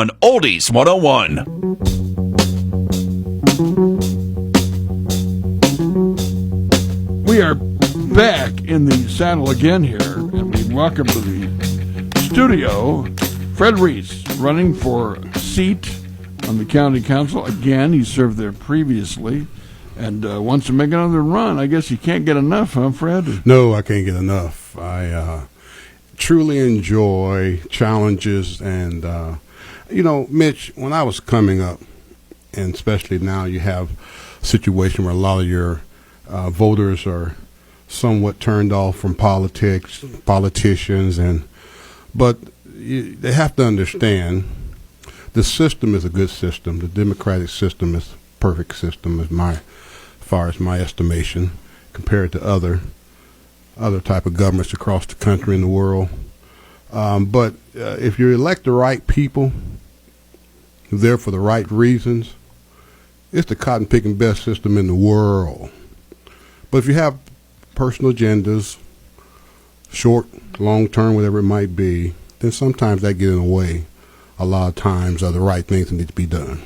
on Oldies 101. We are back in the saddle again here, and we welcome to the studio Fred Reese, running for a seat on the county council. Again, he served there previously and wants to make another run. I guess you can't get enough, huh, Fred? No, I can't get enough. I truly enjoy challenges. And, Mitch, when I was coming up, and especially now you have a situation where a lot of your voters are somewhat turned off from politicians, but they have to understand the system is a good system. The democratic system is a perfect system, as far as my estimation, compared to other type of governments across the country and the world. But if you elect the right people, there for the right reasons, it's the cotton picking best system in the world. But if you have personal agendas, short, long term, whatever it might be, then sometimes that gets in the way. A lot of times the right things that need to be done.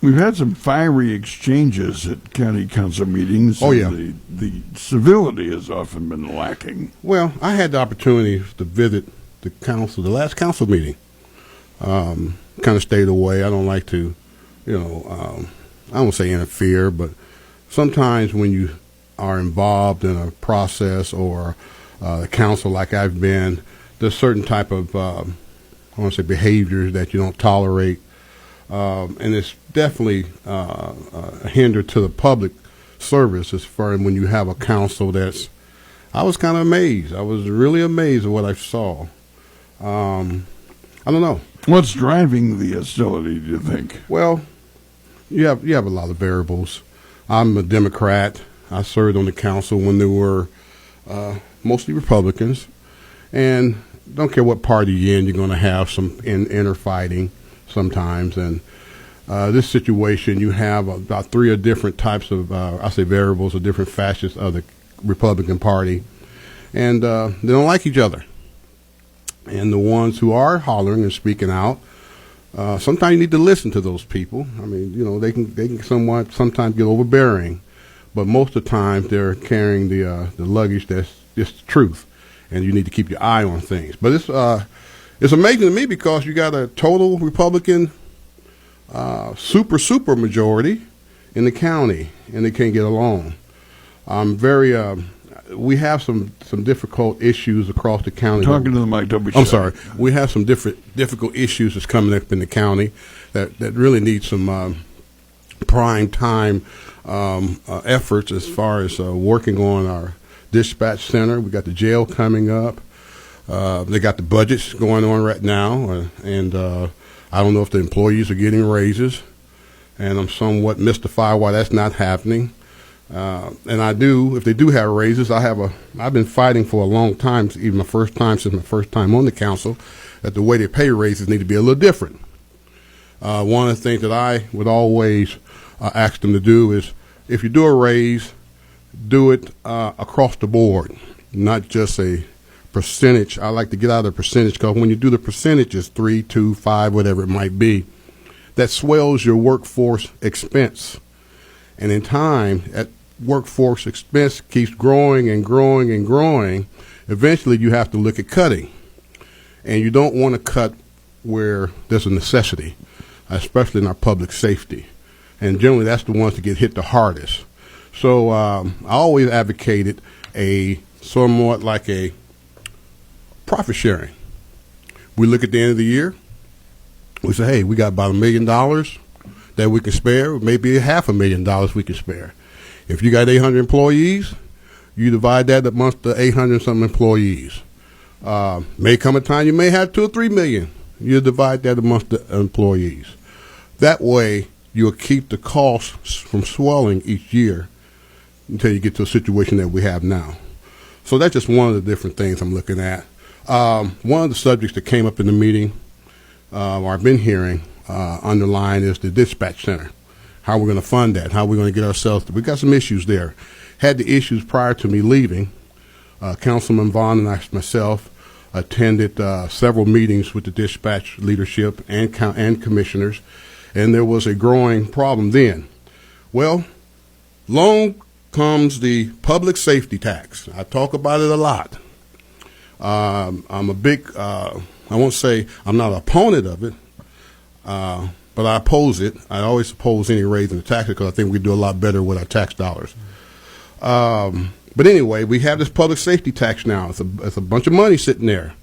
We've had some fiery exchanges at county council meetings. Oh, yeah. The civility has often been lacking. Well, I had the opportunity to visit the last council meeting. Kind of stayed away. I don't like to, I won't say interfere, but sometimes when you are involved in a process or a council like I've been, there's certain type of, behaviors that you don't tolerate. And it's definitely a hinder to the public service as far as when you have a council I was kind of amazed. I was really amazed at what I saw. I don't know. What's driving the hostility, do you think? Well, you have a lot of variables. I'm a Democrat. I served on the council when there were mostly Republicans. And don't care what party you're in, you're going to have some inner fighting sometimes. And this situation, you have about three different types of, variables or different facets of the Republican Party. And they don't like each other. And the ones who are hollering and speaking out, sometimes you need to listen to those people. I mean, they can sometimes get overbearing. But most of the time, they're carrying the luggage that's just the truth. And you need to keep your eye on things. But it's amazing to me because you got a total Republican super majority in the county, and they can't get along. We have some difficult issues across the county. Talking to the mic, don't be shy. I'm sorry. We have some difficult issues that's coming up in the county that really need some prime time efforts as far as working on our dispatch center. We got the jail coming up. They got the budgets going on right now, and I don't know if the employees are getting raises, and I'm somewhat mystified why that's not happening. And if they do have raises, I've been fighting for a long time, since my first time on the council, that the way they pay raises need to be a little different. One of the things that I would always ask them to do is, if you do a raise, do it across the board, not just a percentage. I like to get out of the percentage because when you do the percentages, 3, 2, 5, whatever it might be, that swells your workforce expense. And in time, that workforce expense keeps growing and growing and growing. Eventually, you have to look at cutting. And you don't want to cut where there's a necessity, especially in our public safety. And generally, that's the ones that get hit the hardest. So I always advocated somewhat like a profit sharing. We look at the end of the year. We say, hey, we got about $1 million that we can spare, maybe $500,000 we can spare. If you got 800 employees, you divide that amongst the 800 something employees. May come a time you may have 2 or 3 million. You divide that amongst the employees. That way, you'll keep the costs from swelling each year until you get to a situation that we have now. So that's just one of the different things I'm looking at. One of the subjects that came up in the meeting, or I've been hearing underlying, is the dispatch center. How we're going to fund that, how we're going to get ourselves. We got some issues there. Had the issues prior to me leaving. Councilman Vaughn and myself attended several meetings with the dispatch leadership and commissioners, and there was a growing problem then. Well, along comes the public safety tax. I talk about it a lot. I'm a big, I won't say I'm not an opponent of it, but I oppose it. I always oppose any raise in the taxes because I think we do a lot better with our tax dollars. But anyway, we have this public safety tax now. It's a bunch of money sitting there.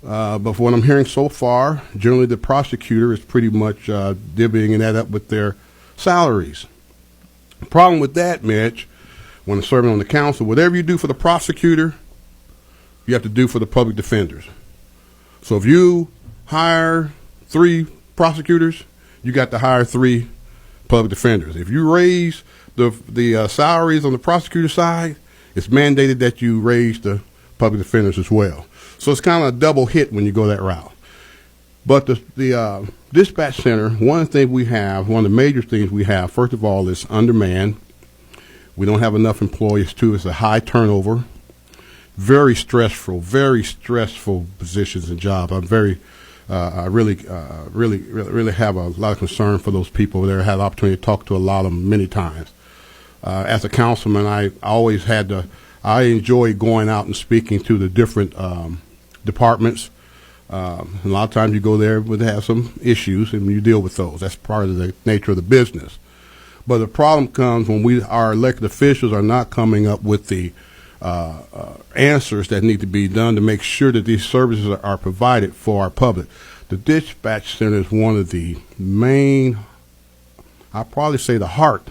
But from what I'm hearing so far, generally the prosecutor is pretty much divvying that up with their salaries. The problem with that, Mitch, when serving on the council, whatever you do for the prosecutor, you have to do for the public defenders. So if you hire 3 prosecutors, you got to hire 3 public defenders. If you raise the salaries on the prosecutor side, it's mandated that you raise the public defenders as well. So it's kind of a double hit when you go that route. But the dispatch center, one of the things we have, one of the major things we have, first of all, is undermanned. We don't have enough employees, too. It's a high turnover. Very stressful positions and jobs. I really have a lot of concern for those people there. I had the opportunity to talk to a lot of them many times. As a councilman, I enjoy going out and speaking to the different departments. A lot of times you go there would have some issues and you deal with those. That's part of the nature of the business. But the problem comes when our elected officials are not coming up with the answers that need to be done to make sure that these services are provided for our public. The dispatch center is one of the main, I'll probably say the heart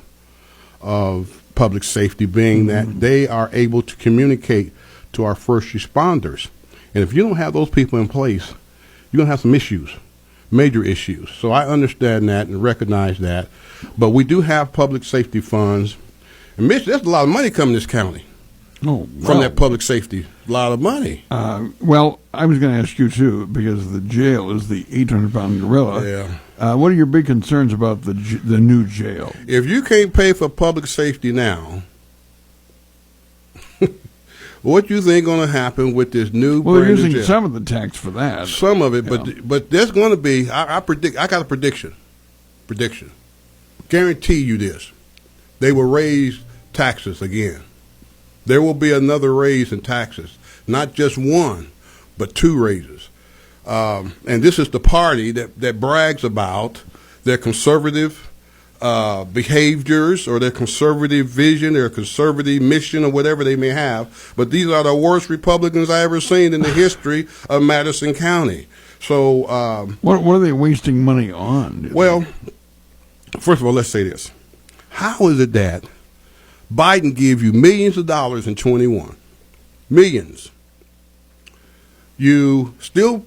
of public safety, being that they are able to communicate to our first responders. And if you don't have those people in place, you're going to have some issues, major issues. So I understand that and recognize that. But we do have public safety funds. And Mitch, there's a lot of money coming to this county. Oh, well, from that public safety, a lot of money. Well, I was going to ask you, too, because the jail is the 800-pound gorilla. Yeah. What are your big concerns about the new jail? If you can't pay for public safety now, what you think going to happen with this new Well, they're using jail? some of the tax for that. Some of it, but there's going to be, I got a prediction. Guarantee you this. They will raise taxes again. There will be another raise in taxes, not just one, but 2 raises. And this is the party that brags about their conservative behaviors or their conservative vision, their conservative mission, or whatever they may have. But these are the worst Republicans I ever seen in the history of Madison County. So what are they wasting money on? Well, first of all, let's say this. How is it that Biden gave you millions of dollars in 21? Millions. You still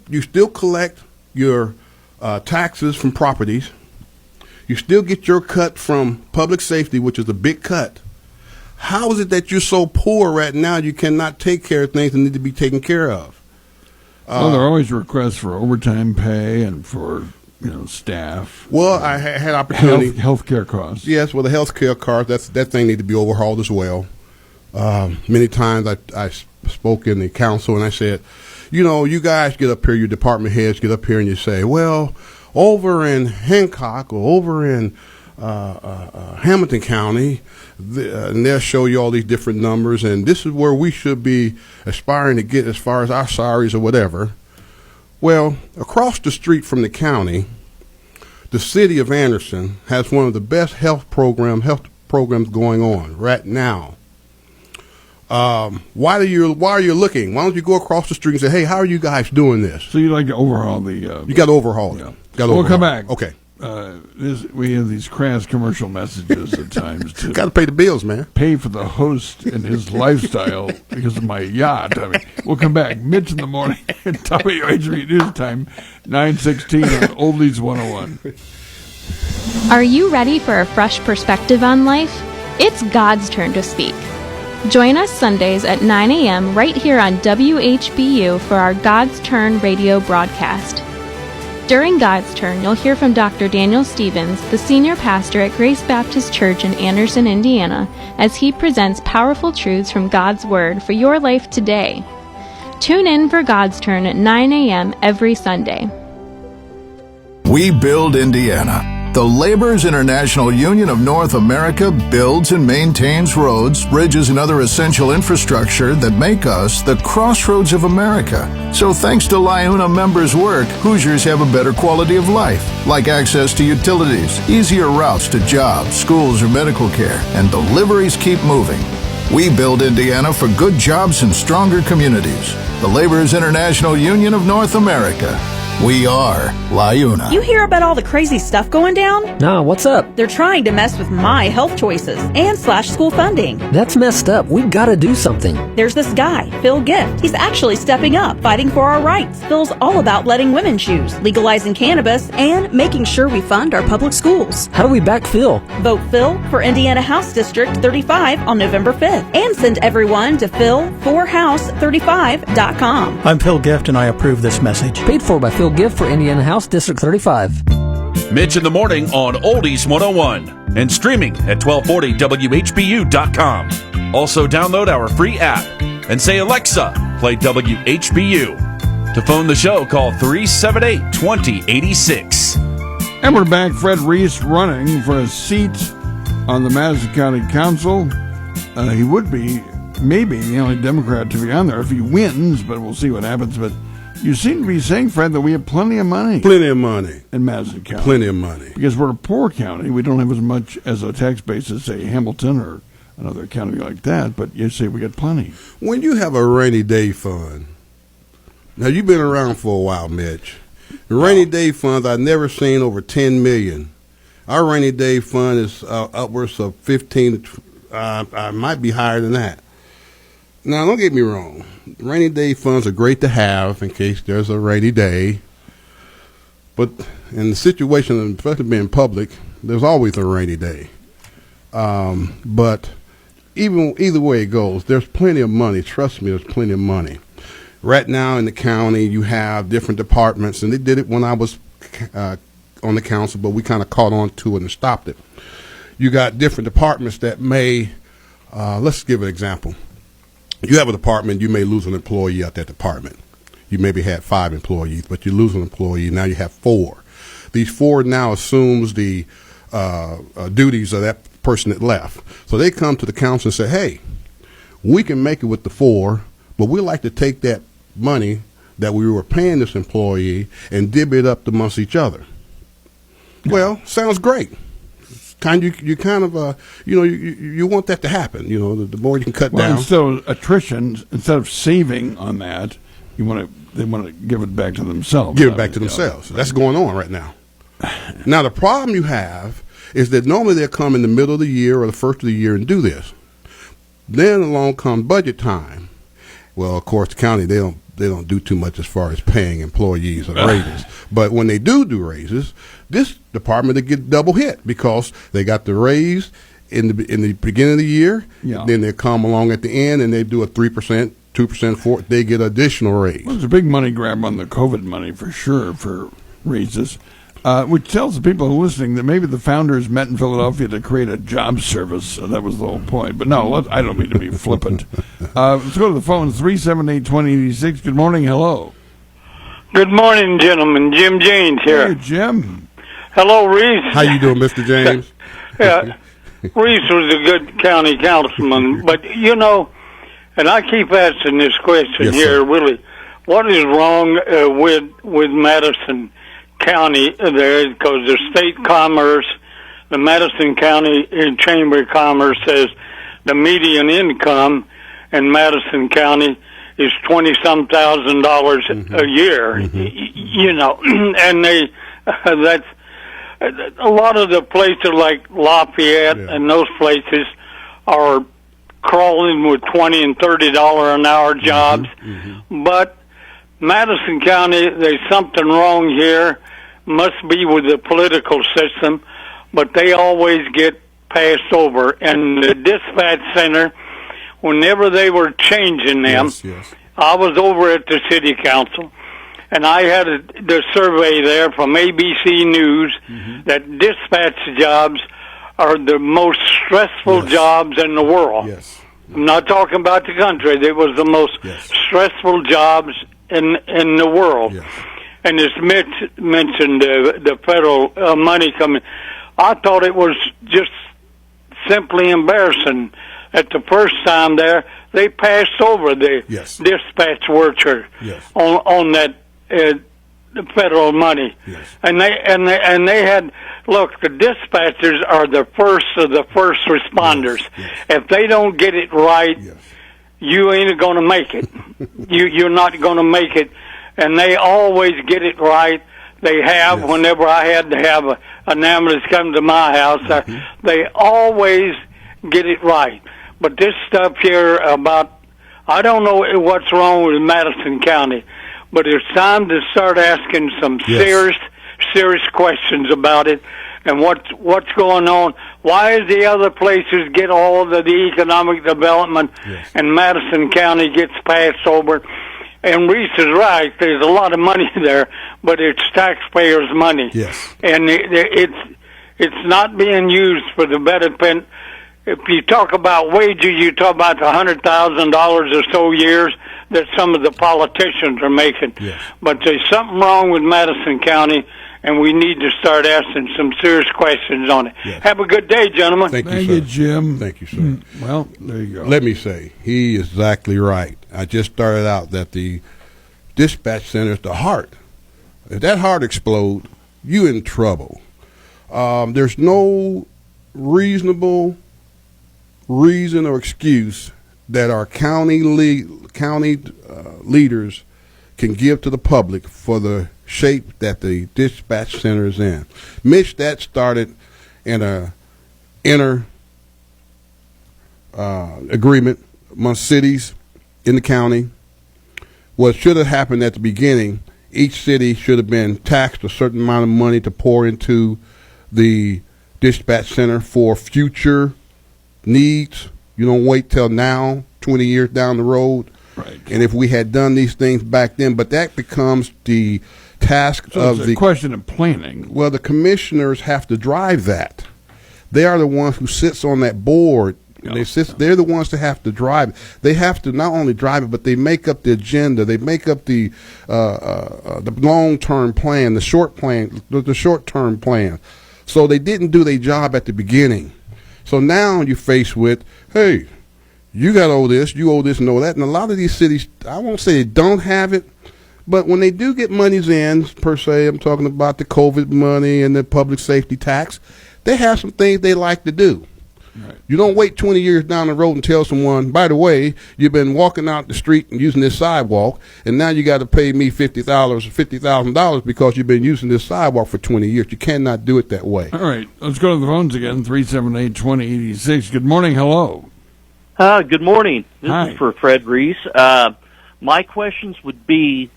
collect your taxes from properties. You still get your cut from public safety, which is a big cut. How is it that you're so poor right now you cannot take care of things that need to be taken care of? Well, there are always requests for overtime pay and for staff. Well, I had opportunity. Health care costs. Yes, well, the health care costs, that thing need to be overhauled as well. Many times I spoke in the council and I said, you guys get up here, your department heads get up here and you say, well, over in Hancock or over in Hamilton County, and they'll show you all these different numbers, and this is where we should be aspiring to get as far as our salaries or whatever. Well, across the street from the county, the city of Anderson has one of the best health programs going on right now. Why are you looking? Why don't you go across the street and say, hey, how are you guys doing this? So you like to overhaul the... you got to overhaul it. Yeah. We'll come back. Okay. We have these crass commercial messages at times to got to pay the bills, man. Pay for the host and his lifestyle because of my yacht. I mean, we'll come back. Mitch in the morning at WHBU News Time, 9:16 on Oldies 101. Are you ready for a fresh perspective on life? It's God's turn to speak. Join us Sundays at 9 a.m. right here on WHBU for our God's Turn radio broadcast. During God's Turn, you'll hear from Dr. Daniel Stevens, the senior pastor at Grace Baptist Church in Anderson, Indiana, as he presents powerful truths from God's Word for your life today. Tune in for God's Turn at 9 a.m. every Sunday. We build Indiana. The Laborers International Union of North America builds and maintains roads, bridges, and other essential infrastructure that make us the crossroads of America. So thanks to LIUNA members' work, Hoosiers have a better quality of life, like access to utilities, easier routes to jobs, schools, or medical care, and deliveries keep moving. We build Indiana for good jobs and stronger communities. The Laborers International Union of North America. We are LIUNA. You hear about all the crazy stuff going down? Nah, what's up? They're trying to mess with my health choices and slash school funding. That's messed up. We gotta do something. There's this guy, Phil Gift. He's actually stepping up, fighting for our rights. Phil's all about letting women choose, legalizing cannabis, and making sure we fund our public schools. How do we back Phil? Vote Phil for Indiana House District 35 on November 5th. And send everyone to phil4house35.com. I'm Phil Gift, and I approve this message. Paid for by Phil Gift for Indiana House District 35. Mitch in the morning on Oldies 101 and streaming at 1240WHBU.com. Also download our free app and say, Alexa, play WHBU. To phone the show, call 378-2086. And we're back. Fred Reese running for a seat on the Madison County Council. He would be maybe the only Democrat to be on there if he wins, but we'll see what happens. But you seem to be saying, Fred, that we have plenty of money. Plenty of money. In Madison County. Plenty of money. Because we're a poor county. We don't have as much as a tax base as, say, Hamilton or another county like that. But you say we got plenty. When you have a rainy day fund, now you've been around for a while, Mitch. The rainy day funds, I've never seen over $10 million. Our rainy day fund is upwards of 15. I might be higher than that. Now, don't get me wrong. Rainy day funds are great to have in case there's a rainy day. But in the situation, especially being public, there's always a rainy day. But either way it goes, there's plenty of money. Trust me, there's plenty of money. Right now in the county, you have different departments, and they did it when I was on the council, but we kind of caught on to it and stopped it. You got different departments that may, let's give an example. You have a department, you may lose an employee at that department. You maybe had 5 employees, but you lose an employee, now you have 4. These 4 now assumes the duties of that person that left. So they come to the council and say, hey, we can make it with the 4, but we'd like to take that money that we were paying this employee and divvy it up amongst each other. Well, sounds great. You want that to happen. You know, the more you can cut down. Instead of attrition, instead of saving on that, they want to give it back to themselves. Give it back to themselves. That's going on right now. Now the problem you have is that normally they'll come in the middle of the year or the first of the year and do this. Then along comes budget time. Well, of course, the county they don't do too much as far as paying employees or raises. But when they do raises, this department they get double hit because they got the raise in the beginning of the year. Yeah. Then they come along at the end and they do a 3%, 2% for it. They get additional raise. Well, there's a big money grab on the COVID money for sure for raises. Which tells the people who are listening that maybe the founders met in Philadelphia to create a job service. So that was the whole point. But no, I don't mean to be flippant. Let's go to the phone. 378-2086. Good morning. Hello. Good morning, gentlemen. Jim James here. Hey, Jim. Hello, Reese. How you doing, Mr. James? Yeah, Reese was a good county councilman. But, you know, and I keep asking this question here, really. What is wrong with Madison County there, because the state commerce, the Madison County Chamber of Commerce says the median income in Madison County is $20-some thousand a year. You know, and that's a lot of the places like Lafayette and those places are crawling with $20 and $30 an hour jobs. But Madison County, there's something wrong here. Must be with the political system, but they always get passed over. And the dispatch center, whenever they were changing them, I was over at the city council, and I had the survey there from ABC News that dispatch jobs are the most stressful jobs in the world. I'm not talking about the country. They was the most stressful jobs in the world. Yes. And as Mitch mentioned, the federal money coming, I thought it was just simply embarrassing. At the first time there, they passed over the dispatch worker on that federal money, and they had look. The dispatchers are the first of the first responders. If they don't get it right, you ain't going to make it. You're not going to make it. And they always get it right. They have. Whenever I had to have an ambulance come to my house, they always get it right. But this stuff here about, I don't know what's wrong with Madison County, but it's time to start asking some serious questions about it and what's going on. Why is the other places get all of the economic development and Madison County gets passed over? And Reese is right. There's a lot of money there, but it's taxpayers' money. Yes. And it's not being used for the benefit. If you talk about wages, you talk about the $100,000 or so years that some of the politicians are making. But there's something wrong with Madison County, and we need to start asking some serious questions on it. Have a good day, gentlemen. Thank you, Thank sir. you, Jim. Thank you, sir. Well, there you go. Let me say, he is exactly right. I just started out that the dispatch center is the heart. If that heart explodes, you in trouble. There's no reasonable reason or excuse that our county leaders can give to the public for the shape that the dispatch center is in. Mitch, that started in a inner agreement among cities in the county. What should have happened at the beginning, each city should have been taxed a certain amount of money to pour into the dispatch center for future needs. You don't wait till now, 20 years down the road. Right. And if we had done these things back then, but that becomes the task of it's the a question of planning. Well, the commissioners have to drive that. They are the ones who sits on that board. They're the ones that have to drive it. They have to not only drive it, but they make up the agenda. They make up the long-term plan, the short-term plan. So they didn't do their job at the beginning. So now you're faced with, hey, you got to owe this, you owe this and owe that. And a lot of these cities, I won't say they don't have it, but when they do get monies in, per se, I'm talking about the COVID money and the public safety tax, they have some things they like to do. Right. You don't wait 20 years down the road and tell someone, by the way, you've been walking out the street and using this sidewalk, and now you got to pay me $50,000 because you've been using this sidewalk for 20 years. You cannot do it that way. All right, let's go to the phones again, 378-2086. Good morning, hello. Good morning. This is for Fred Reese. My questions would be,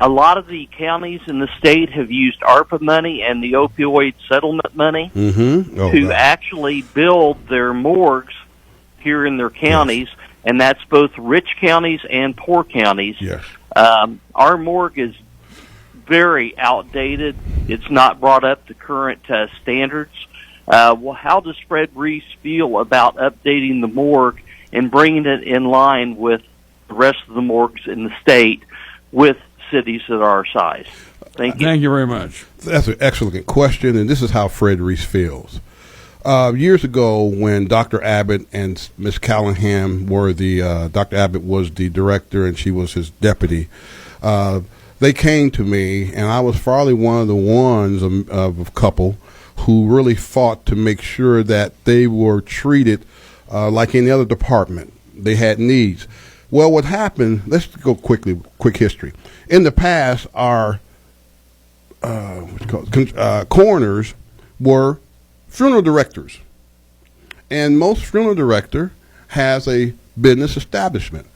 a lot of the counties in the state have used ARPA money and the opioid settlement money to actually build their morgues here in their counties, and that's both rich counties and poor counties. Yes. Our morgue is very outdated. It's not brought up to current standards. Well, how does Fred Reese feel about updating the morgue and bringing it in line with the rest of the morgues in the state with cities that are our size? Thank you. Thank you very much. That's an excellent question, and this is how Fred Reese feels. Years ago, when Dr. Abbott and Ms. Callahan were Dr. Abbott was the director and she was his deputy, they came to me, and I was probably one of the ones of a couple who really fought to make sure that they were treated like any other department. They had needs. Well, what happened, let's go quick history. In the past, our coroners were funeral directors. And most funeral director has a business establishment.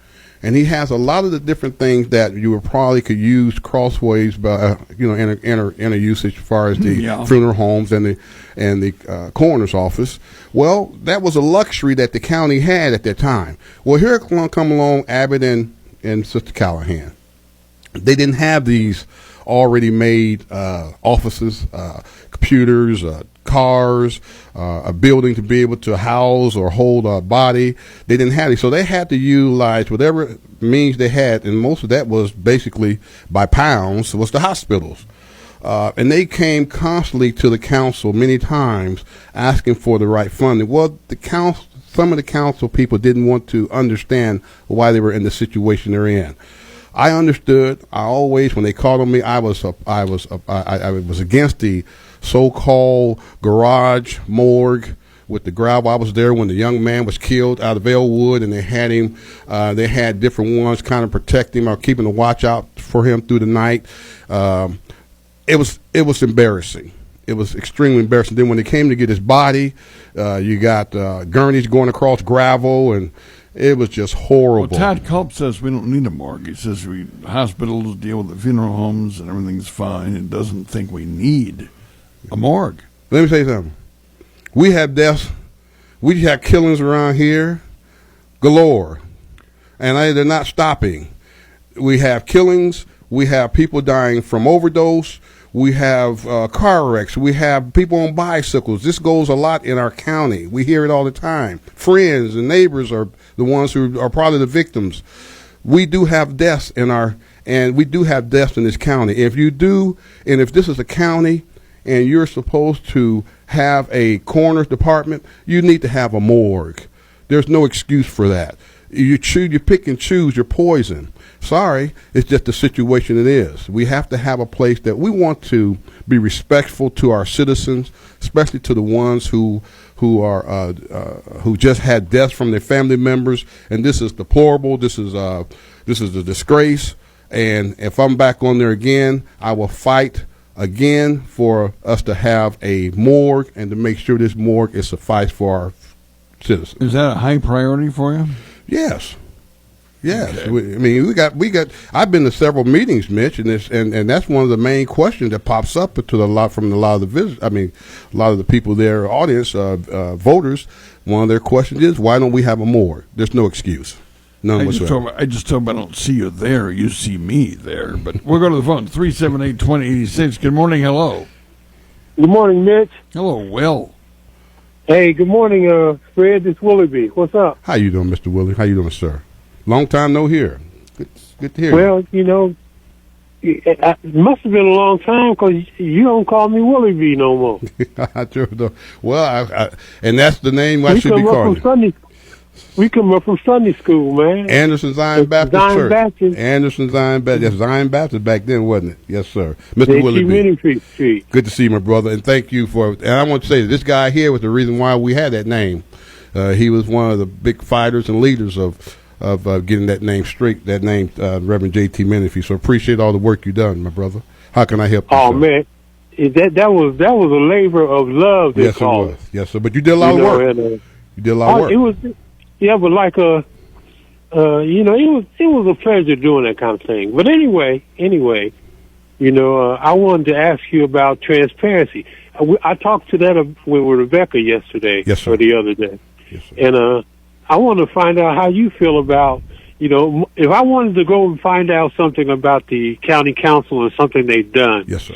And he has a lot of the different things that you probably could use crossways, by, inner usage as far as the funeral homes and the coroner's office. Well, that was a luxury that the county had at that time. Well, here come along Abbott and Sister Callahan. They didn't have these already made offices, computers, cars, a building to be able to house or hold a body. They didn't have it, so they had to utilize whatever means they had, and most of that was basically by pounds, was the hospitals. And they came constantly to the council many times asking for the right funding. Well, some of the council people didn't want to understand why they were in the situation they're in. I understood. I always, when they called on me, I was against the so-called garage morgue with the gravel. I was there when the young man was killed out of Elwood, and they had him. They had different ones kind of protect him or keeping a watch out for him through the night. It was embarrassing. It was extremely embarrassing. Then when they came to get his body, you got gurneys going across gravel, and it was just horrible. Well, Todd Culp says we don't need a morgue. He says hospitals deal with the funeral homes and everything's fine, and doesn't think we need a morgue. Let me say something. We have deaths. We have killings around here galore, and they're not stopping. We have killings. We have people dying from overdose. We have car wrecks. We have people on bicycles. This goes a lot in our county. We hear it all the time. Friends and neighbors are the ones who are probably the victims. We do have deaths and we do have deaths in this county. If this is a county and you're supposed to have a coroner's department, you need to have a morgue. There's no excuse for that. You pick and choose your poison. Sorry, it's just the situation it is. We have to have a place that we want to be respectful to our citizens, especially to the ones who just had deaths from their family members. And this is deplorable. This is a disgrace. And if I'm back on there again, I will fight again for us to have a morgue and to make sure this morgue is suffice for our citizens. Is that a high priority for you? Yes. Okay. We got. I've been to several meetings, Mitch, and that's one of the main questions that pops up from a lot of the visitors. A lot of the people there, audience, voters. One of their questions is, why don't we have a morgue? There's no excuse, none whatsoever. I just hope I don't see you there. You see me there. But we'll go to the phone. 378-2086. Good morning. Hello. Good morning, Mitch. Hello, Will. Hey, good morning, Fred. It's Willie B. What's up? How you doing, Mr. Willie? How you doing, sir? Long time no hear. Good to hear you. It must have been a long time because you don't call me Willie B no more. I sure don't. Well, and that's the name I should be calling you. We come up from Sunday school, man. Anderson Zion Baptist Church. Baptist. Anderson Zion Baptist. Yes, Zion Baptist back then, wasn't it? Yes, sir. Mr. Willie B. Good to see you, my brother, and thank you and I want to say that this guy here was the reason why we had that name. He was one of the big fighters and leaders of getting that name straight, Reverend J.T. Menifee. So appreciate all the work you've done, my brother. How can I help you? Oh, man. That was a labor of love. Yes, it was. Yes, sir. But you did a lot of work. You did a lot of work. It was, but it was a pleasure doing that kind of thing. But anyway, I wanted to ask you about transparency. I talked to that with Rebecca yesterday, yes, sir. Or the other day. Yes, sir. And I want to find out how you feel about, if I wanted to go and find out something about the county council and something they've done. Yes, sir.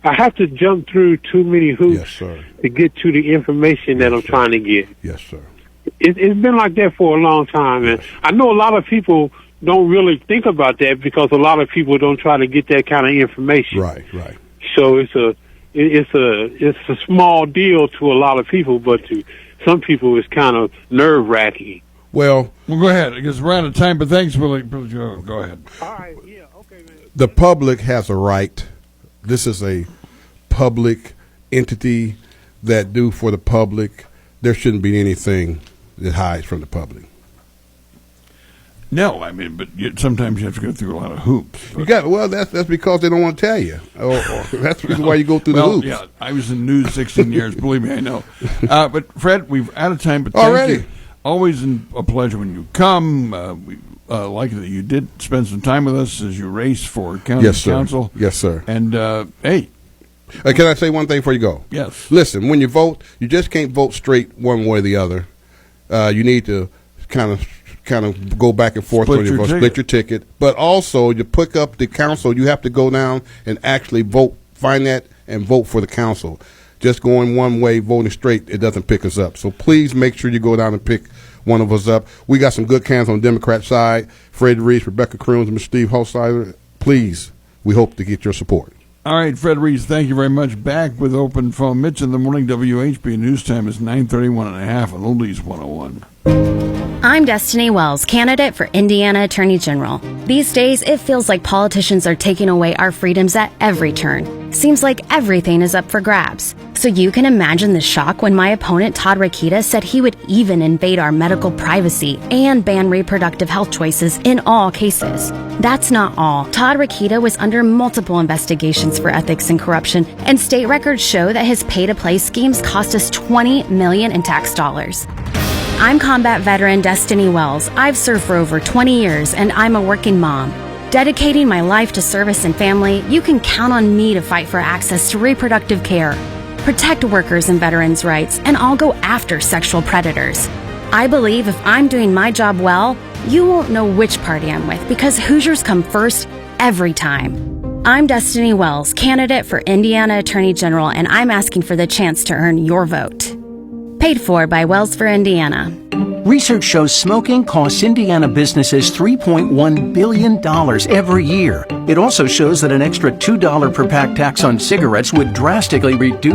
I have to jump through too many hoops, yes, sir, to get to the information that I'm trying to get. Yes, sir. It's been like that for a long time, and I know a lot of people don't really think about that because a lot of people don't try to get that kind of information. Right. So it's a small deal to a lot of people, but to some people it's kind of nerve-wracking. Well, go ahead, because we're out of time, but thanks, Willie. Go ahead. All right, yeah, okay, man. The public has a right. This is a public entity that do for the public. There shouldn't be anything that hides from the public. No, but sometimes you have to go through a lot of hoops. That's because they don't want to tell you. Or that's the reason why you go through the hoops. Yeah, I was in news 16 years. Believe me, I know. But Fred, we've out of time. But already, thank you. Always a pleasure when you come. We like that you did spend some time with us as you race for county council. Yes, sir. And hey. Can I say one thing before you go? Yes. Listen, when you vote, you just can't vote straight one way or the other. You need to kind of kind of go back and forth on your vote, split your ticket. But also, you pick up the council, you have to go down and actually vote, find that, and vote for the council. Just going one way, voting straight, it doesn't pick us up. So please make sure you go down and pick one of us up. We got some good candidates on the Democrat side. Fred Reese, Rebecca Croons, and Mr. Steve Holsider. Please, we hope to get your support. All right, Fred Reese, thank you very much. Back with Open Phone. Mitch in the morning. WHB News Time is 9:31.5 on Oldies 101. I'm Destiny Wells, candidate for Indiana Attorney General. These days, it feels like politicians are taking away our freedoms at every turn. Seems like everything is up for grabs. So you can imagine the shock when my opponent, Todd Rokita, said he would even invade our medical privacy and ban reproductive health choices in all cases. That's not all. Todd Rokita was under multiple investigations for ethics and corruption, and state records show that his pay-to-play schemes cost us $20 million in tax dollars. I'm combat veteran Destiny Wells. I've served for over 20 years, and I'm a working mom. Dedicating my life to service and family, you can count on me to fight for access to reproductive care, protect workers and veterans' rights, and I'll go after sexual predators. I believe if I'm doing my job well, you won't know which party I'm with because Hoosiers come first every time. I'm Destiny Wells, candidate for Indiana Attorney General, and I'm asking for the chance to earn your vote. Paid for by Wells for Indiana. Research shows smoking costs Indiana businesses $3.1 billion every year. It also shows that an extra $2 per pack tax on cigarettes would drastically reduce